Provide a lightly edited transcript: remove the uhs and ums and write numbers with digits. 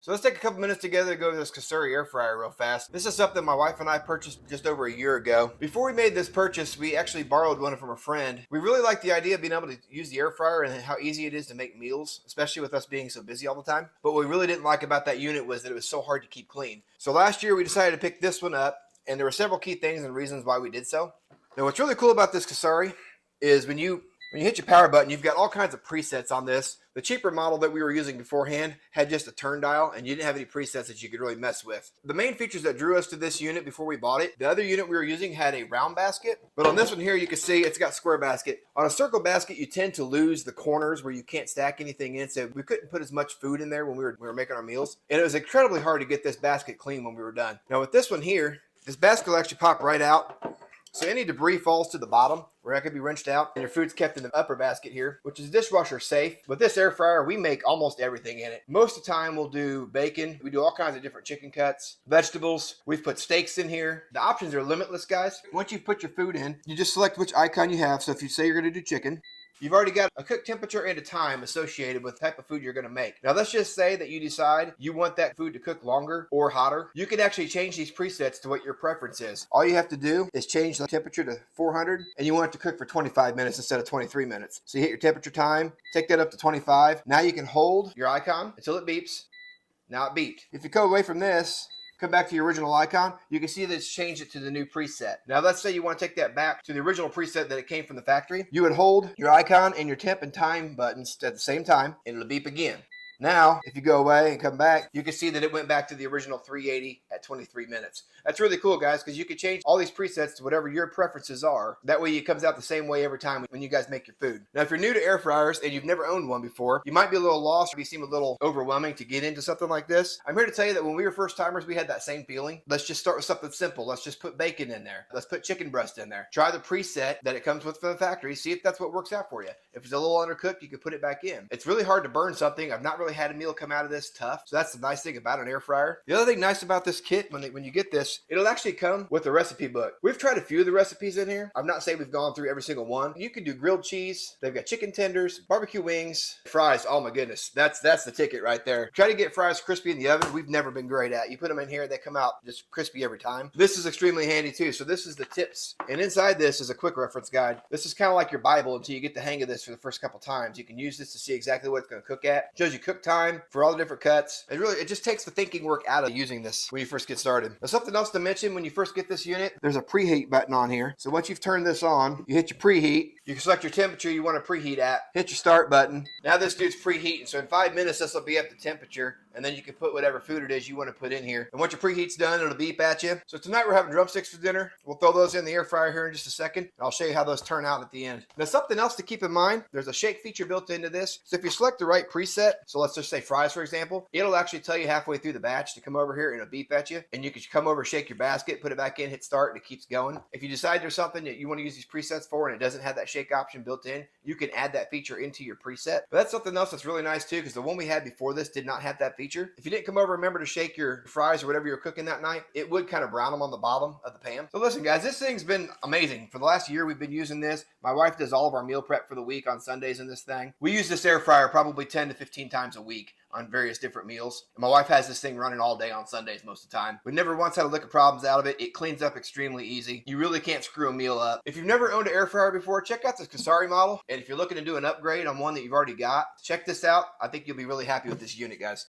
So let's take a couple minutes together to go over this COSORI Air Fryer real fast. This is something my wife and I purchased just over a year ago. Before we made this purchase, we actually borrowed one from a friend. We really like the idea of being able to use the air fryer and how easy it is to make meals, especially with us being so busy all the time. But what we really didn't like about that unit was that it was so hard to keep clean. So last year we decided to pick this one up, and there were several key things and reasons why we did so. Now what's really cool about this COSORI is when you hit your power button, you've got all kinds of presets on this. The cheaper model that we were using beforehand had just a turn dial, and you didn't have any presets that you could really mess with. The main features that drew us to this unit before we bought it, the other unit we were using had a round basket, but on this one here, you can see it's got square basket. On a circle basket, you tend to lose the corners where you can't stack anything in, so we couldn't put as much food in there when we were making our meals, and it was incredibly hard to get this basket clean when we were done. Now with this one here, this basket will actually pop right out. So any debris falls to the bottom where it could be wrenched out, and your food's kept in the upper basket here, which is dishwasher safe. With this air fryer, we make almost everything in it. Most of the time we'll do bacon. We do all kinds of different chicken cuts, vegetables. We've put steaks in here. The options are limitless, guys. Once you've put your food in, you just select which icon you have. So if you say you're going to do chicken, you've already got a cook temperature and a time associated with the type of food you're going to make. Now, let's just say that you decide you want that food to cook longer or hotter. You can actually change these presets to what your preference is. All you have to do is change the temperature to 400, and you want it to cook for 25 minutes instead of 23 minutes. So you hit your temperature time, take that up to 25. Now you can hold your icon until it beeps. Now it beeped. If you go away from this, come back to your original icon, you can see that it's changed it to the new preset. Now let's say you want to take that back to the original preset that it came from the factory. You would hold your icon and your temp and time buttons at the same time, and it'll beep again. Now, if you go away and come back, you can see that it went back to the original 380 at 23 minutes. That's really cool, guys, because you can change all these presets to whatever your preferences are. That way it comes out the same way every time when you guys make your food. Now, if you're new to air fryers and you've never owned one before, you might be a little lost or you seem a little overwhelming to get into something like this. I'm here to tell you that when we were first timers, we had that same feeling. Let's just start with something simple. Let's just put bacon in there. Let's put chicken breast in there. Try the preset that it comes with from the factory. See if that's what works out for you. If it's a little undercooked, you can put it back in. It's really hard to burn something. I've not really had a meal come out of this tough. So that's the nice thing about an air fryer. The other thing nice about this kit, when you get this, it'll actually come with a recipe book. We've tried a few of the recipes in here. I'm not saying we've gone through every single one. You can do grilled cheese. They've got chicken tenders, barbecue wings, fries. Oh my goodness. That's the ticket right there. Try to get fries crispy in the oven. We've never been great at. You put them in here, they come out just crispy every time. This is extremely handy too. So this is the tips. And inside this is a quick reference guide. This is kind of like your Bible until you get the hang of this for the first couple times. You can use this to see exactly what it's going to cook at. Shows you cook time for all the different cuts. It just takes the thinking work out of using this when you first get started. Now, something else to mention when you first get this unit, there's a preheat button on here. So once you've turned this on, you hit your preheat. You can select your temperature you want to preheat at. Hit your start button. Now this dude's preheating. So in 5 minutes, this will be up to temperature. And then you can put whatever food it is you want to put in here. And once your preheat's done, it'll beep at you. So tonight we're having drumsticks for dinner. We'll throw those in the air fryer here in just a second. And I'll show you how those turn out at the end. Now something else to keep in mind, there's a shake feature built into this. So if you select the right preset, so let's just say fries for example, it'll actually tell you halfway through the batch to come over here and it'll beep at you. And you can come over, shake your basket, put it back in, hit start, and it keeps going. If you decide there's something that you want to use these presets for and it doesn't have that shake option built in, you can add that feature into your preset. But that's something else that's really nice too, because the one we had before this did not have that feature. If you didn't come over, remember to shake your fries or whatever you're cooking that night, it would kind of brown them on the bottom of the pan. So listen guys, this thing's been amazing. For the last year we've been using this. My wife does all of our meal prep for the week on Sundays in this thing. We use this air fryer probably 10 to 15 times a week on various different meals. And my wife has this thing running all day on Sundays most of the time. We never once had a lick of problems out of it. It cleans up extremely easy. You really can't screw a meal up. If you've never owned an air fryer before, check out this COSORI model. And if you're looking to do an upgrade on one that you've already got, check this out. I think you'll be really happy with this unit, guys.